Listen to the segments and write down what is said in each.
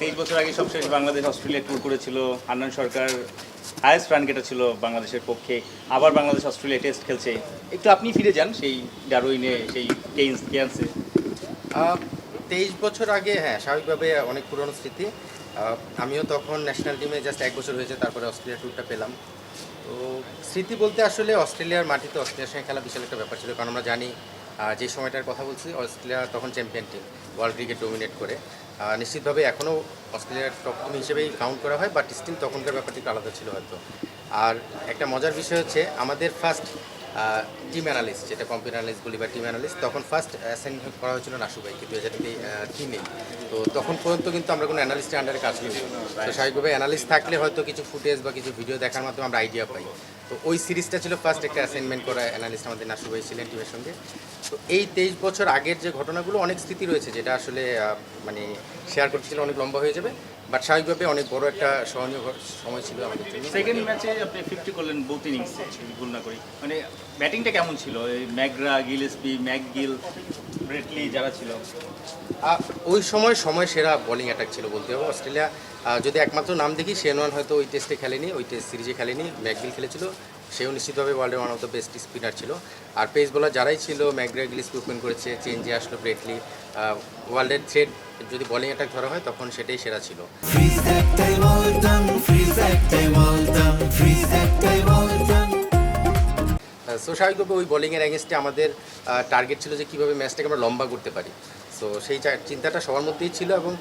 23 বছর আগে সবশেষ বাংলাদেশ অস্ট্রেলিয়া ট্যুর করেছিল। হান্নান সরকার হায়েস্ট রান গেটার বাংলাদেশের পক্ষে। আবার বাংলাদেশ অস্ট্রেলিয়া টেস্ট খেলছে। একটু আপনি ফিরে যান সেই ডারউইনে, সেই কেয়ান্সে। 23 বছর আগে, হ্যাঁ, স্বাভাবিকভাবে অনেক পুরনো স্মৃতি। আমিও তখন ন্যাশনাল টিমে জাস্ট 1 বছর হয়েছে, তারপরে অস্ট্রেলিয়া ট্যুরটা পেলাম। তো স্মৃতি বলতে আসলে অস্ট্রেলিয়ার মাটিতে অস্ট্রেলিয়ার সঙ্গে খেলা বিশাল একটা ব্যাপার ছিল, কারণ আমরা জানি যে সময়টার কথা বলছি, অস্ট্রেলিয়া তখন champion team, world cricket dominate করে। নিশ্চিতভাবে এখনও অস্ট্রেলিয়ার টপ টিম হিসেবেই কাউন্ট করা হয়, বাট স্টিল তখনকার ব্যাপারটি একটু আলাদা ছিল হয়তো। আর একটা মজার বিষয় হচ্ছে, আমাদের ফার্স্ট টিম অ্যানালিস্ট, যেটা কম্পিউটার অ্যানালিস্ট বলি বা টিম অ্যানালিস্ট, তখন ফার্স্ট অ্যাসাইন করা হয়েছিল নাসু ভাইকে 2003-এ। তো তখন পর্যন্ত কিন্তু আমরা কোনো অ্যানালিস্টের আন্ডারে কাজ করি। তো স্বাভাবিকভাবে অ্যানালিস্ট থাকলে হয়তো কিছু ফুটেজ বা কিছু ভিডিও দেখার মাধ্যমে আমরা আইডিয়া পাই। তো ওই সিরিজটা ছিল ফার্স্ট একটা অ্যাসাইনমেন্ট করা অ্যানালিস্ট আমাদের নাসু ভাই ছিলেন টিমের সঙ্গে। তো এই 23 বছর আগের যে ঘটনাগুলো, অনেক স্মৃতি রয়েছে, যেটা আসলে মানে শেয়ার করতে ছিল অনেক লম্বা হয়ে যাবে, বাট স্বাভাবিকভাবে অনেক বড় একটা স্মরণীয় সময় ছিল আমাদের জন্য। সেকেন্ড ম্যাচে আপনি 50 করলেন বোথ ইনিংসে, ভুল না করি। মানে ব্যাটিংটা কেমন ছিল? ম্যাকগ্রা, গিলেসপি, ম্যাকগিল, ব্রেটলি যারা ছিল, ওই সময় সেরা বোলিং অ্যাটাক ছিল বলতে হবে। অস্ট্রেলিয়া যদি একমাত্র নাম দেখি, শেনওয়ান হয়তো ওই টেস্টে খেলেনি, ওই টেস্ট সিরিজে খেলেনি, ম্যাকগিল খেলেছিল, সেও নিশ্চিতভাবে ওয়ার্ল্ডের one of the best spinner ছিল। আর পেস বোলার যারাই ছিল, ম্যাকগ্রা, গিলেসপি ওপেন করেছে, চেঞ্জে আসলো ব্রেটলি। ওয়ার্ল্ডের থ্রেড যদি বোলিং অ্যাটাক ধরা হয়, তখন সেটাই সেরা ছিল। সো স্বাভাবিকভাবে ওই বোলিংয়ের অ্যাগেনস্টে আমাদের টার্গেট ছিল যে কীভাবে ম্যাচটাকে আমরা লম্বা করতে পারি। সো সেই চিন্তাটা সবার মধ্যেই ছিল, এবং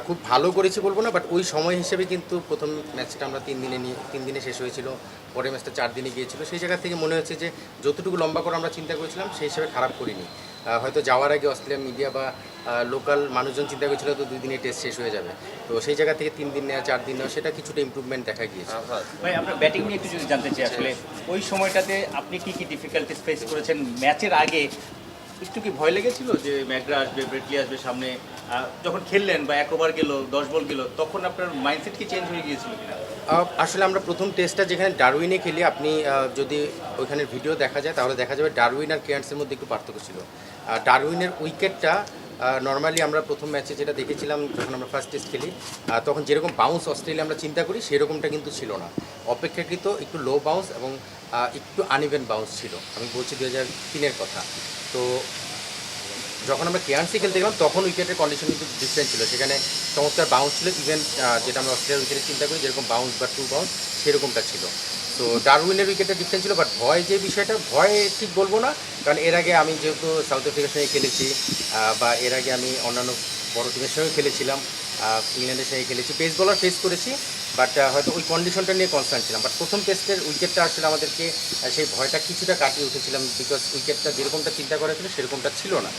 খুব ভালো করেছি বলবো না, বাট ওই সময় হিসেবে কিন্তু প্রথম ম্যাচটা আমরা 3 দিনে শেষ হয়েছিল, পরের ম্যাচটা 4 দিনে গিয়েছিল। সেই জায়গা থেকে মনে হচ্ছে যে যতটুকু লম্বা করে আমরা চিন্তা করেছিলাম, সেই হিসেবে খারাপ করিনি। হয়তো যাওয়ার আগে অস্ট্রেলিয়ান মিডিয়া বা লোকাল মানুষজন চিন্তা করেছিল তো 2 দিনে টেস্ট শেষ হয়ে যাবে। তো সেই জায়গা থেকে 3 দিন নেওয়া, 4 দিন নেওয়া, সেটা কিছুটা ইম্প্রুভমেন্ট দেখা গিয়েছে। ভাই আপনার ব্যাটিং নিয়ে একটু যদি জানতে চাই, আসলে ওই সময়টাতে আপনি কি ডিফিকাল্টিস ফেস করেছেন? ম্যাচের আগে একটু কি ভয় লেগেছিল যে ম্যাকগ্রা আসবে, ব্রেটলি আসবে সামনে? যখন খেললেন বা 1 ওভার গেল, 10 বল গেল, তখন আপনার মাইন্ডসেট কি চেঞ্জ হয়ে গিয়েছিল কিনা? আসলে আমরা প্রথম টেস্টটা যেখানে ডারউইনে খেলি, আপনি যদি ওইখানের ভিডিও দেখা যায়, তাহলে দেখা যাবে ডারউইন আর কেয়ার্নসের মধ্যে একটু পার্থক্য ছিল। ডারউইনের উইকেটটা নর্মালি আমরা প্রথম ম্যাচে যেটা দেখেছিলাম, যখন আমরা ফার্স্ট টেস্ট খেলি, তখন যেরকম বাউন্স অস্ট্রেলিয়া আমরা চিন্তা করি, সেরকমটা কিন্তু ছিল না। অপেক্ষাকৃত একটু লো বাউন্স এবং একটু আনইভেন বাউন্স ছিল। আমি বলছি 2003-এর কথা। তো যখন আমরা কেয়ার্নসে খেলতে গেলাম, তখন উইকেটের কন্ডিশন কিন্তু ডিফারেন্ট ছিল। সেখানে চমৎকার বাউন্স ছিল, ইভেন যেটা আমরা অস্ট্রেলিয়ার উইকেটে চিন্তা করি যেরকম বাউন্স বা টু বাউন্স, সেরকমটা ছিল। তো ডারউইনের উইকেটে ডিফারেন্ট ছিল, বাট ভয় যে বিষয়টা, ভয় ঠিক বলবো না, কারণ এর আগে আমি যেহেতু সাউথ আফ্রিকার সঙ্গে খেলেছি, বা এর আগে আমি অন্যান্য বড় টিমের সঙ্গে খেলেছিলাম, ইংল্যান্ডের সঙ্গে খেলেছি, পেস বোলার ফেস করেছি, বাট হয়তো ওই কন্ডিশনটা নিয়ে কনসার্ন ছিলাম। বাট প্রথম টেস্টের উইকেটটা আসলে আমাদেরকে সেই ভয়টা কিছুটা কাটিয়ে উঠেছিলাম, বিকজ উইকেটটা যেরকমটা চিন্তা করা ছিল সেরকমটা ছিল না।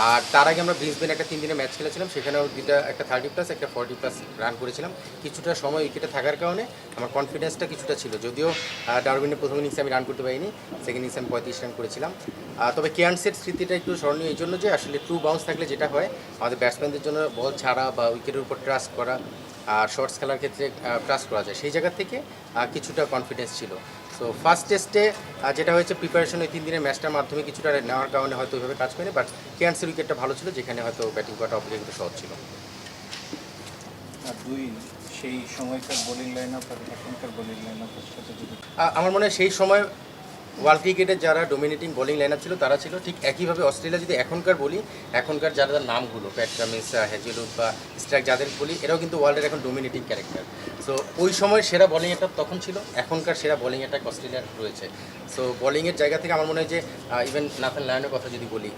আর তার আগে আমরা ব্রিসবেনে একটা 3 দিনের ম্যাচ খেলেছিলাম, সেখানেও একটা 30+ একটা 40+ রান করেছিলাম। কিছুটা সময় উইকেটে থাকার কারণে আমার কনফিডেন্সটা কিছুটা ছিল, যদিও ডারউইনের প্রথম ইনিংসে আমি রান করতে পারিনি, সেকেন্ড ইনিংসে আমি 35 রান করেছিলাম। তবে কেয়ার্নসের স্মৃতিটা একটু স্মরণীয় এই জন্য যে আসলে ট্রু বাউন্স থাকলে যেটা হয়, আমাদের ব্যাটসম্যানদের জন্য বল ছাড়া বা উইকেটের উপর ট্রাস্ট করা আর শর্টস খেলার ক্ষেত্রে ট্রাস্ট করা যায়, সেই জায়গা থেকে কিছুটা কনফিডেন্স ছিল। সো ফার্স্ট টেস্টে যেটা হয়েছে, প্রিপারেশন ওই 3 দিনের ম্যাচটার মাধ্যমে কিছুটা নেওয়ার কারণে হয়তো ওইভাবে কাজ করেনি, বাট কেয়ার্নসের উইকেটটা ভালো ছিল, যেখানে হয়তো ব্যাটিং করাটা অপেক্ষাকৃত সহজ ছিল। আর সেই সময়কার বোলিং লাইন আপ আর এখনকার বোলিং লাইন আপের সাথে যদি আমার মনে হয় সেই সময় ওয়ার্ল্ড ক্রিকেটের যারা ডোমিনেটিং বোলিং লাইন আপ ছিল, তারা ছিল ঠিক একইভাবে অস্ট্রেলিয়া। যদি এখনকার বলি, এখনকার যারা নামগুলো, প্যাট কামিন্স, হ্যাজেলউড বা স্ট্রাইক যাদের বলি, এরাও কিন্তু ওয়ার্ল্ডের এখন ডোমিনেটিং ক্যারেক্টার। সো ওই সময়ের সেরা বোলিং অ্যাটাক তখন ছিল, এখনকার সেরা বোলিং অ্যাটাক অস্ট্রেলিয়ার রয়েছে। সো বোলিংয়ের জায়গা থেকে আমার মনে হয় যে ইভেন নাথান লায়নের কথা যদি বলি,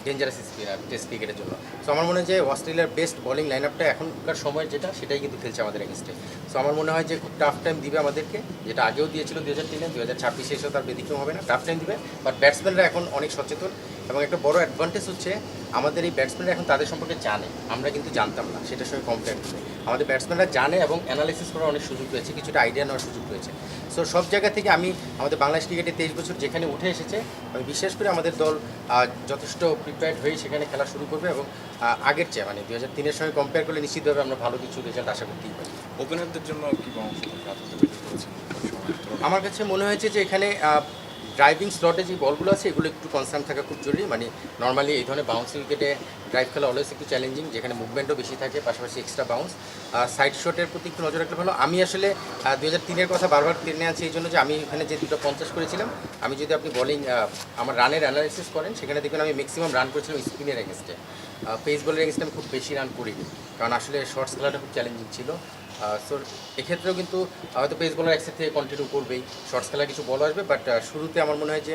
ডেঞ্জারাস স্পিনার টেস্ট ক্রিকেটের জন্য। সো আমার মনে হয় যে অস্ট্রেলিয়ার বেস্ট বোলিং লাইন আপটা এখনকার সময় যেটা, সেটাই কিন্তু খেলছে আমাদের এগেনস্টে। সো আমার মনে হয় যে খুব টাফ টাইম দিবে আমাদেরকে, যেটা আগেও দিয়েছিল 2003-এ, 2026-এ এসেও তার ব্যতিক্রম হবে না, টাফ টাইম দিবে। বাট ব্যাটসম্যানরা এখন অনেক সচেতন, এবং একটা বড় অ্যাডভান্টেজ হচ্ছে আমাদের এই ব্যাটসম্যানরা এখন তাদের সম্পর্কে জানে, আমরা কিন্তু জানতাম না, সেটার সঙ্গে কম্পেয়ার করে আমাদের ব্যাটসম্যানরা জানে, এবং অ্যানালাইসিস করার অনেক সুযোগ রয়েছে, কিছুটা আইডিয়া নেওয়ার সুযোগ রয়েছে। সো সব জায়গা থেকে আমি আমাদের বাংলাদেশ ক্রিকেটে 23 বছর যেখানে উঠে এসেছে, আমি বিশ্বাস করি আমাদের দল যথেষ্ট প্রিপেয়ার্ড হয়ে সেখানে খেলা শুরু করবে, এবং আগের চেয়ে মানে 2003-এর সঙ্গে কম্পেয়ার করলে নিশ্চিতভাবে আমরা ভালো কিছু রেজাল্ট আশা করতেই পারি। ওপেনারদের জন্য কী পরামর্শ? আমার কাছে মনে হয়েছে যে এখানে ড্রাইভিং স্লটে যে বলগুলো আছে এগুলো একটু কনসার্ন থাকা খুব জরুরি। মানে নর্মালি এই ধরনের বাউন্স উইকেটে ড্রাইভ খেলা অলওয়েজ একটু চ্যালেঞ্জিং, যেখানে মুভমেন্টও বেশি থাকে, পাশাপাশি এক্সট্রা বাউন্স। সাইড শটের প্রতি একটু নজর রাখলে ভালো। আমি আসলে 2003-এর কথা বারবার টেনে আনছি এই জন্য যে আমি এখানে যে 250 করেছিলাম, আমি যদি আপনি বোলিং আমার রানের অ্যানালাইসিস করেন সেখানে দেখবেন আমি ম্যাক্সিমাম রান করেছিলাম স্পিনের এগেনস্টে। পেস বলের এগেনস্টে আমি খুব বেশি রান করিনি, কারণ আসলে শর্টস খেলাটা খুব চ্যালেঞ্জিং ছিল। সো এক্ষেত্রেও কিন্তু হয়তো পেস বলার এক সাইড থেকে কন্টিনিউ করবেই, শর্টস খেলা কিছু বল আসবে, বাট শুরুতে আমার মনে হয় যে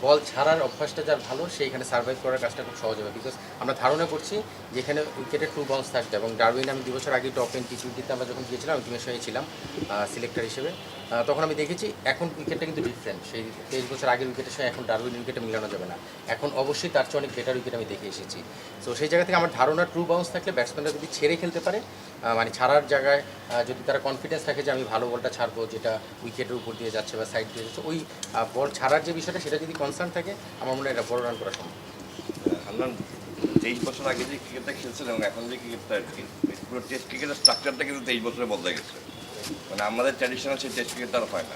বল ছাড়ার অভ্যাসটা যার ভালো সেইখানে সার্ভাইভ করার কাজটা খুব সহজ হবে। বিকজ আমরা ধারণা করছি যেখানে উইকেটে 2 বাউন্স থাকবে, এবং ডারউইন আমি 2 বছর আগে টপ 10 টি20তে আমরা যখন গিয়েছিলাম আমি টিমের সঙ্গে ছিলাম সিলেক্টর হিসেবে, তখন আমি দেখেছি এখন উইকেটটা কিন্তু ডিফারেন্ট। সেই 23 বছর আগের উইকেটের সঙ্গে এখন ডারউইন উইকেটে মিলানো যাবে না, এখন অবশ্যই তার চেয়ে অনেক বেটার উইকেট আমি দেখে এসেছি। সো সেই জায়গা থেকে আমার ধারণা ট্রু বাউন্স থাকলে ব্যাটসম্যানরা যদি ছেড়ে খেলতে পারে, মানে ছাড়ার জায়গায় যদি তারা কনফিডেন্স থাকে যে আমি ভালো বলটা ছাড়বো যেটা উইকেটের উপর দিয়ে যাচ্ছে বা সাইড দিয়ে যাচ্ছে, ওই বল ছাড়ার যে বিষয়টা সেটা যদি কনসার্ন থাকে আমার মনে হয় এটা বড় রান করা সম্ভব। আমরা 23 বছর আগে যে ক্রিকেটটা খেলছিলাম এবং এখন যে ক্রিকেটটা আর কি, পুরো টেস্ট ক্রিকেটের স্ট্রাকচারটা কিন্তু 23 বছরে বদলে গেছে। মানে আমাদের ট্র্যাডিশনাল সেই টেস্ট ক্রিকেটটা আর হয় না।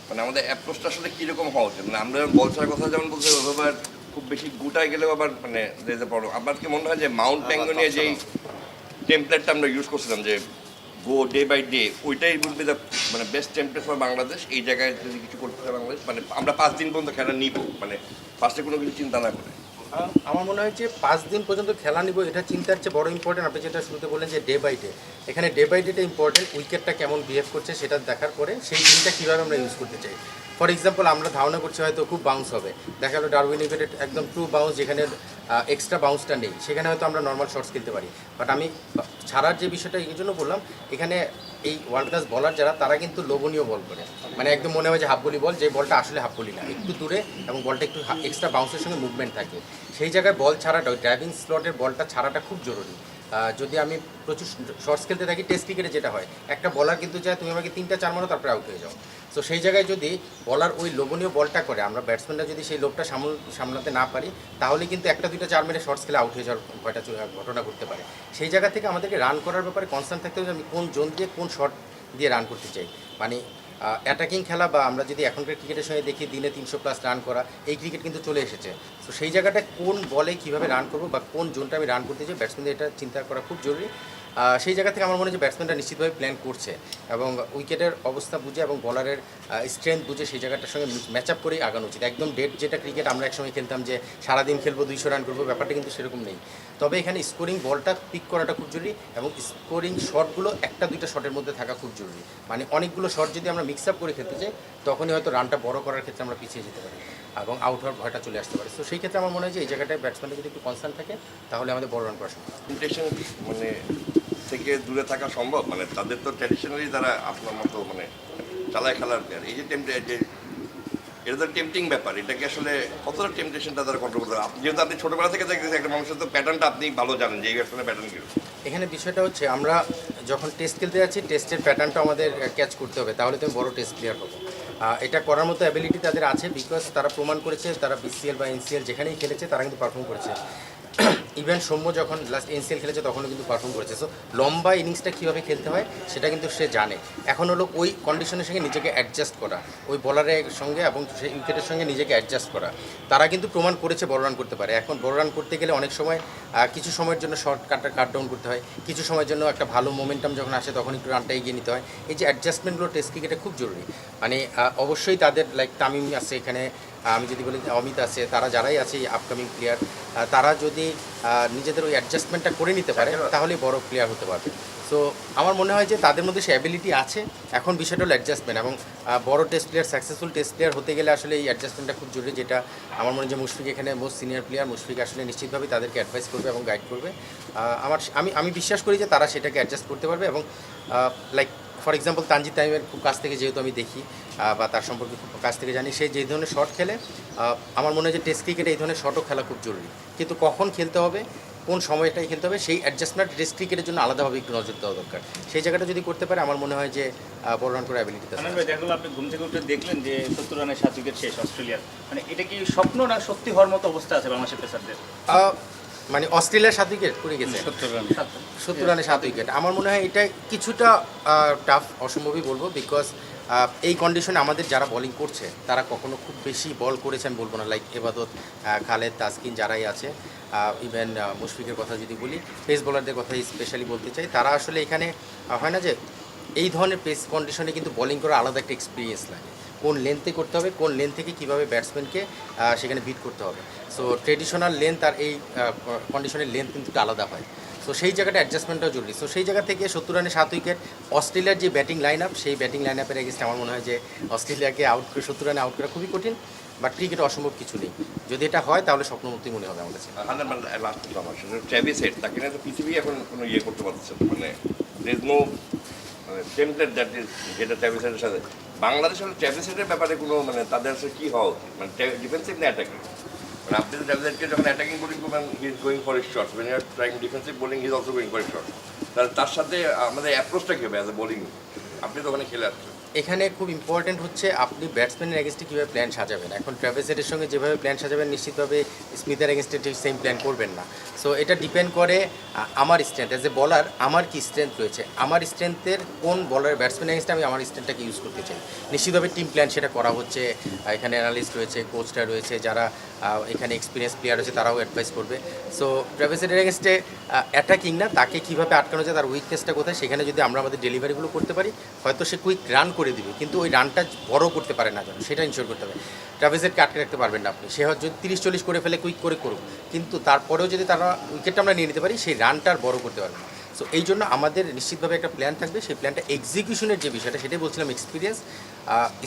মানে আমাদের অ্যাপ্রোচটা আসলে কীরকম হওয়া উচিত, মানে আমরা বল ছাড়ার কথা যেমন বলছি ওইভাবে আর খুব বেশি গুটায় গেলেও আবার মানে যেতে পারো। আমার কি মনে হয় যে মাউন্ট প্যাঙ্গনিয়া যেই টেমপ্লেটটা আমরা ইউজ করছিলাম যে গো ডে বাই ডে, ওইটাই উইল বি দ্য মানে বেস্ট টেমপ্লেট ফর বাংলাদেশ। এই জায়গায় যদি কিছু করতে হয় বাংলাদেশ, মানে আমরা 5 দিন পর্যন্ত খেলা নিব, মানে ফার্স্টে কোনো কিছু চিন্তা না করে। আমার মনে হয় যে 5 দিন পর্যন্ত খেলা নিব এটা চিন্তার চেয়ে বড় ইম্পর্টেন্ট। আপনি যেটা শুরুতে বললেন যে ডে বাই ডে, এখানে ডে বাই ডেটা ইম্পর্টেন্ট। উইকেটটা কেমন বিহেভ করছে সেটা দেখার পরে সেই দিনটা কীভাবে আমরা ইউজ করতে চাই। ফর এক্সাম্পল আমরা ধারণা করছি হয়তো খুব বাউন্স হবে, দেখা গেলো ডারউইন উইকেটে একদম ট্রু বাউন্স, যেখানে এক্সট্রা বাউন্সটা নেই, সেখানে হয়তো আমরা নর্মাল শর্টস খেলতে পারি। বাট আমি ছাড়ার যে বিষয়টা এই জন্য বললাম, এখানে এই ওয়ার্ল্ড ক্লাস বলার যারা তারা কিন্তু লোভনীয় বল করে, মানে একদম মনে হয় যে হাফ বলি বল, যে বলটা আসলে হাফ বলি না, একটু দূরে এবং বলটা একটু এক্সট্রা বাউন্সের সঙ্গে মুভমেন্ট থাকে। সেই জায়গায় বল ছাড়াটা, ওই ড্রাইভিং স্লটের বলটা ছাড়াটা খুব জরুরি। যদি আমি প্রচুর শর্টস খেলতে থাকি, টেস্ট ক্রিকেটে যেটা হয় একটা বলার কিন্তু চায় তুমি আমাকে 3-4 মারো তারপরে আউট হয়ে যাও। সো সেই জায়গায় যদি বলার ওই লোভনীয় বলটা করে, আমরা ব্যাটসম্যানরা যদি সেই লোভটা সামলাতে না পারি, তাহলে কিন্তু 1-2-4 মেরে শর্টস খেলে আউট হয়ে যাওয়ার ঘটনা ঘটতে পারে। সেই জায়গা থেকে আমাদেরকে রান করার ব্যাপারে কনসার্ন থাকতে হবে যে আমি কোন জোন দিয়ে কোন শট দিয়ে রান করতে চাই। মানে অ্যাটাকিং খেলা বা আমরা যদি এখনকার ক্রিকেটের সঙ্গে দেখি দিনে 300+ রান করা, এই ক্রিকেট কিন্তু চলে এসেছে। তো সেই জায়গাটা কোন বলে কীভাবে রান করবো বা কোন জোনটা আমি রান করতে চাই, ব্যাটসম্যানদের এটা চিন্তা করা খুব জরুরি। সেই জায়গা থেকে আমার মনে হয় যে ব্যাটসম্যানরা নিশ্চিতভাবে প্ল্যান করছে এবং উইকেটের অবস্থা বুঝে এবং বলারের স্ট্রেংথ বুঝে সেই জায়গাটার সঙ্গে ম্যাচ আপ করেই আগানো উচিত। একদম ডেট যেটা ক্রিকেট আমরা একসময় খেলতাম যে সারাদিন খেলবো 200 রান করবো, ব্যাপারটা কিন্তু সেরকম নেই। তবে এখানে স্কোরিং বলটা পিক করাটা খুব জরুরি এবং স্কোরিং শটগুলো 1-2টা শটের মধ্যে থাকা খুব জরুরি। মানে অনেকগুলো শট যদি আমরা মিক্স আপ করে খেলতে চাই, তখনই হয়তো রানটা বড় করার ক্ষেত্রে আমরা পিছিয়ে যেতে পারি এবং আউট হওয়ার ভয়টা চলে আসতে পারে। তো সেই ক্ষেত্রে আমার মনে হয় যে এই জায়গাটায় ব্যাটসম্যানরা যদি একটু কনসার্ন থাকে তাহলে আমাদের বড় রান করা সম্ভব। টেম্পটেশন মানে থেকে দূরে থাকা সম্ভব, মানে তাদের তো ট্র্যাডিশনালি তারা আপনার মতো মানে চালায় খেলার প্লেয়ার। এই যে এটা তো টেম্পটিং ব্যাপার, এটাকে আসলে কতটা টেম্পটেশনটা তারা কন্ট্রোল করতে পারে? যেহেতু আপনি ছোটোবেলা থেকে দেখতেছেন একটা মানুষের তো প্যাটার্নটা আপনি ভালো জানেন যে এই ব্যাটসম্যানের প্যাটার্ন কী। এখানে বিষয়টা হচ্ছে আমরা যখন টেস্ট খেলতে যাচ্ছি টেস্টের প্যাটার্নটা আমাদের ক্যাচ করতে হবে, তাহলে তুমি বড় টেস্ট প্লেয়ার হবো। এটা করার মতো অ্যাবিলিটি তাদের আছে, বিকজ তারা প্রমাণ করেছে তারা BCL বা NCL যেখানেই খেলেছে তারা কিন্তু পারফর্ম করেছে। ইভেন সৌম্য যখন লাস্ট NCL খেলেছে তখনও কিন্তু পারফর্ম করেছে। সো লম্বা ইনিংসটা কীভাবে খেলতে হয় সেটা কিন্তু সে জানে। এখন হলো ওই কন্ডিশনের সঙ্গে নিজেকে অ্যাডজাস্ট করা, ওই বলারের সঙ্গে এবং সেই উইকেটের সঙ্গে নিজেকে অ্যাডজাস্ট করা। তারা কিন্তু প্রমাণ করেছে বড় রান করতে পারে। এখন বড় রান করতে গেলে অনেক সময় কিছু সময়ের জন্য শর্ট কাট ডাউন করতে হয়, কিছু সময়ের জন্য একটা ভালো মোমেন্টাম যখন আসে তখন একটু রানটা এগিয়ে নিতে হয়। এই যে অ্যাডজাস্টমেন্টগুলো টেস্ট ক্রিকেটে খুব জরুরি। মানে অবশ্যই তাদের লাইক তামিম আছে এখানে, আমি যদি বলি অমিত আছে, তারা যারাই আছে আপকামিং প্লেয়ার, তারা যদি নিজেদের ওই অ্যাডজাস্টমেন্টটা করে নিতে পারে তাহলে বড় প্লেয়ার হতে পারবে। সো আমার মনে হয় যে তাদের মধ্যে সে অ্যাবিলিটি আছে। এখন বিষয়টা হলো অ্যাডজাস্টমেন্ট এবং বড় test player, successful test player হতে গেলে আসলে এই অ্যাডজাস্টমেন্টটা খুব জরুরি, যেটা আমার মনে হয় যে মুশফিক এখানে মোস্ট সিনিয়র প্লেয়ার। মুশফিক আসলে নিশ্চিতভাবে তাদেরকে অ্যাডভাইস করবে এবং গাইড করবে। আমি বিশ্বাস করি যে তারা সেটাকে অ্যাডজাস্ট করতে পারবে এবং লাইক ফর এক্সাম্পল তানজিদ তামিমের খুব কাছ থেকে যেহেতু আমি দেখি বা তার সম্পর্কে খুব কাছ থেকে জানি, সে যে ধরনের শট খেলে আমার মনে হয় যে টেস্ট ক্রিকেটে এই ধরনের শটও খেলা খুব জরুরি। কিন্তু কখন খেলতে হবে, কোন সময়টাই খেলতে হবে, সেই অ্যাডজাস্টমেন্ট টেস্ট ক্রিকেটের জন্য আলাদাভাবে একটু নজর দেওয়া দরকার। সেই জায়গাটা যদি করতে পারে আমার মনে হয় যে বড় রান করার অ্যাবিলিটি আছে। দেখলাম আপনি ঘুম থেকে উঠে দেখলেন যে 70 রানের 7 উইকেট শেষ অস্ট্রেলিয়ার, মানে এটা কি স্বপ্ন না সত্যি হওয়ার মতো অবস্থা আছে বাংলাদেশের পেসারদের? মানে অস্ট্রেলিয়ার 7 উইকেট পড়ে গেছে, 70 রানে 7 উইকেট। আমার মনে হয় এটা কিছুটা টাফ, অসম্ভবই বলবো, বিকজ এই কন্ডিশনে আমাদের যারা বোলিং করছে তারা কখনো খুব বেশি বল করেছে আমি বলবো না, লাইক এবাদত, খালেদ, তাসকিন যারাই আছে, ইভেন মুশফিকের কথা যদি বলি, পেস বোলারদের কথা স্পেশালি বলতে চাই, তারা আসলে এখানে হয় না যে এই ধরনের পেস কন্ডিশনে কিন্তু বোলিং করার আলাদা একটা এক্সপিরিয়েন্স লাগে, কোন লেন্থে করতে হবে, কোন লেন্থ থেকে কীভাবে ব্যাটসম্যানকে সেখানে বিট করতে হবে। সো ট্রেডিশনাল লেন্থ আর এই কন্ডিশনের লেন্থ কিন্তু একটু আলাদা হয়। সো সেই জায়গাটা অ্যাডজাস্টমেন্টটাও জরুরি। সো সেই জায়গা থেকে 70 রানে 7 উইকেট, অস্ট্রেলিয়ার যে ব্যাটিং লাইন আপ, সেই ব্যাটিং লাইন আপের এগেন্স্টে আমার মনে হয় যে অস্ট্রেলিয়াকে আউট করে 70 রানে আউট করা খুবই কঠিন, বাট ক্রিকেটে অসম্ভব কিছু নেই। যদি এটা হয় তাহলে স্বপ্নমূর্তি মনে হবে আমার কাছে। লাস্ট কথা আমার সাথে ট্র্যাভিস হেড, তাকে নিয়ে তো পৃথিবী এখন কোনো ইয়ে করতে পারছে না, মানে দের নো টেমপ্লেট দ্যাট ইজ যেটা ট্র্যাভিস হেডের সাথে বাংলাদেশ হলো ট্র্যাভিস হেডের ব্যাপারে কোনো মানে তাদের আসলে কী হওয়া উচিত, মানে ডিফেন্সিভ না অ্যাটাকিং। মানে আপনি তো ট্র্যাভিস হেডকে যখন অ্যাটাকিং বোলিং করবেন he is going for his shots, when you are trying defensive bowling he is also going for his shots. তাহলে তার সাথে আমাদের অ্যাপ্রোচটা কী হবে অ্যাজ এ বোলিং? আপনি তো ওখানে খেলে আসছেন। এখানে খুব ইম্পর্ট্যান্ট হচ্ছে আপনি ব্যাটসম্যানের এগেনস্টে কীভাবে প্ল্যান সাজাবেন। এখন ট্র্যাভিস হেডের সঙ্গে যেভাবে প্ল্যান সাজাবেন নিশ্চিতভাবে স্মিথের এগেনস্টে ঠিক সেম প্ল্যান করবেন না। সো এটা ডিপেন্ড করে আমার স্ট্রেংথ অ্যাজ এ বলার, আমার কি স্ট্রেংথ রয়েছে, আমার স্ট্রেংথের কোন বলার ব্যাটসম্যান এগেনস্টে আমি আমার স্ট্রেংথটাকে ইউজ করতে চাই। নিশ্চিতভাবে টিম প্ল্যান সেটা করা হচ্ছে, এখানে অ্যানালিস্ট রয়েছে, কোচরা রয়েছে, যারা এখানে এক্সপিরিয়েন্স প্লেয়ার আছে তারাও অ্যাডভাইস করবে। সো ট্র্যাভিস হেডের এগেনস্টে অ্যাটাকিং না, তাকে কীভাবে আটকানো যায়, তার উইকনেসটা কোথায়, সেখানে যদি আমরা আমাদের ডেলিভারিগুলো করতে পারি হয়তো সে কুইক রান করে দিবে, কিন্তু ওই রানটা বড় করতে পারে না যেন, সেটা ইনশিওর করতে হবে। ট্র্যাভিস হেডকে আটকে রাখতে পারবেন না আপনি, সে হয়তো যদি 30-40 করে ফেলে কুইক করে করুক, কিন্তু তারপরেও যদি তারা উইকেটটা আমরা নিয়ে নিতে পারি সেই রানটা আর বড় করতে পারবে না। সো এই জন্য আমাদের নিশ্চিতভাবে একটা প্ল্যান থাকবে, সেই প্ল্যানটা এক্সিকিউশনের যে বিষয়টা সেটাই বলছিলাম, এক্সপিরিয়েন্স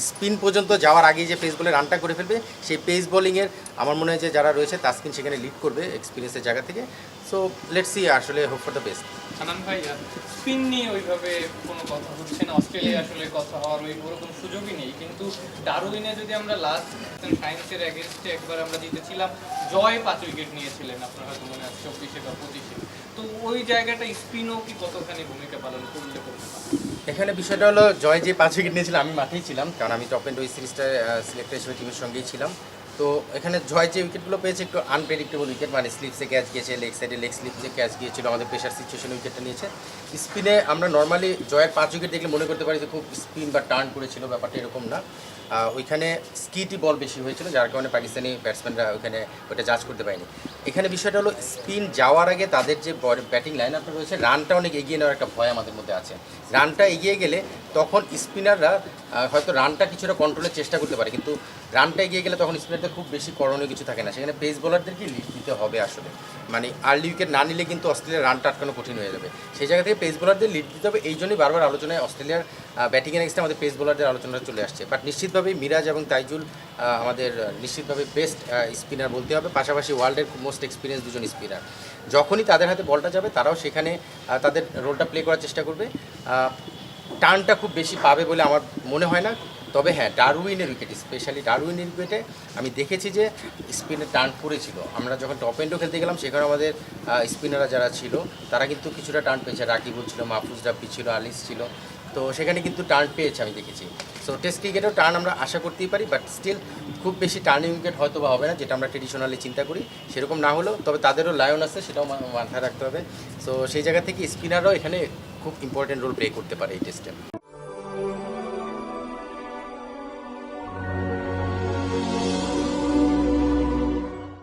স্পিন পর্যন্ত যাওয়ার আগে যে পেস বলে রানটা করে ফেলবে, সেই পেস বোলিংয়ের আমার মনে হয় যে যারা রয়েছে তাসকিন সেখানে লিড করবে এক্সপিরিয়েন্সের জায়গা থেকে। সো লেটস সি, আসলে hope for the best. Hannan ভাই, স্পিন নিয়ে ওইভাবে কোনো কথা হচ্ছে না, অস্ট্রেলিয়া আসলে কথা হওয়ার ওরকম সুযোগই নেই, কিন্তু ডারউইনে যদি আমরা লাস্ট সায়েন্সের এগেনস্টে একবার আমরা জিতেছিলাম, জয় 5 উইকেট নিয়েছিলেন, আপনার হয়তো মনে আছে 24-এ বা 25-এ, তো ওই জায়গাটা স্পিনও কি কতখানি ভূমিকা পালন করতে পারে? এখানে বিষয়টা হলো জয় যে 5 উইকেট নিয়েছিল আমি মাঠেই ছিলাম, কারণ আমি টপ এন্ড ওই সিরিজটা সিলেক্টেড হিসেবে টিমের সঙ্গেই ছিলাম। তো এখানে জয় যে উইকেটগুলো পেয়েছে একটু আনপ্রেডিক্টেবল উইকেট, মানে স্লিপসে ক্যাচ গিয়েছে, লেগ সাইডে লেগ স্লিপসে ক্যাচ গিয়েছিল, আমাদের প্রেশার সিচুয়েশনে উইকেটটা নিয়েছে। স্পিনে আমরা নর্মালি জয়ের 5 উইকেট দেখলে মনে করতে পারি যে খুব স্পিন বা টার্ন করেছিল, ব্যাপারটা এরকম না। ওইখানে স্কিটি বল বেশি হয়েছিল, যার কারণে পাকিস্তানি ব্যাটসম্যানরা ওইখানে ওটা জাজ করতে পারেনি। এখানে বিষয়টা হলো স্পিন যাওয়ার আগে তাদের যে ব্যাটিং লাইন আপটা রয়েছে, রানটা অনেক এগিয়ে নেওয়ার একটা ভয় আমাদের মধ্যে আছে। রানটা এগিয়ে গেলে তখন স্পিনাররা হয়তো রানটা কিছুটা কন্ট্রোলের চেষ্টা করতে পারে, কিন্তু রানটা এগিয়ে গেলে তখন স্পিনারদের খুব বেশি করণীয় কিছু থাকে না, সেখানে পেস বোলারদেরকে লিড দিতে হবে আসলে। মানে আর্লি উইকেট না নিলে কিন্তু অস্ট্রেলিয়ার রানটা আটকানো কঠিন হয়ে যাবে, সেই জায়গা থেকে পেস বোলারদের লিড দিতে হবে। এই জন্যই বারবার আলোচনায় অস্ট্রেলিয়ার ব্যাটিংয়ের এগেন্সটে আমাদের পেস বোলারদের আলোচনাটা চলে আসছে। বাট নিশ্চিতভাবেই মিরাজ এবং তাইজুল আমাদের নিশ্চিতভাবে বেস্ট স্পিনার বলতে হবে, পাশাপাশি ওয়ার্ল্ডের মোস্ট এক্সপিরিয়েন্স দুজন স্পিনার। যখনই তাদের হাতে বলটা যাবে তারাও সেখানে তাদের রোলটা প্লে করার চেষ্টা করবে। টার্নটা খুব বেশি পাবে বলে আমার মনে হয় না, তবে হ্যাঁ ডারউইনের উইকেটে, স্পেশালি ডারউইনের উইকেটে আমি দেখেছি যে স্পিনে টার্ন করেছিল। আমরা যখন টপ এন্ডও খেলতে গেলাম সেখানে আমাদের স্পিনাররা যারা ছিল তারা কিন্তু কিছুটা টার্ন পেয়েছে, রাকিবুল ছিল, মাহফুজ রাব্বি ছিল, আলিস ছিল, তো সেখানে কিন্তু টার্ন পেয়েছে আমি দেখেছি। সো টেস্ট ক্রিকেটেও টার্ন আমরা আশা করতেই পারি, বাট স্টিল খুব বেশি টার্নিং উইকেট হয়তো বা হবে না, যেটা আমরা ট্রেডিশনালি চিন্তা করি সেরকম না হলেও, তবে তাদেরও লায়ন আছে সেটাও মাথায় রাখতে হবে। সো সেই জায়গা থেকে স্পিনাররাও এখানে খুব ইম্পর্টেন্ট রোল প্লে করতে পারে এই টেস্টে।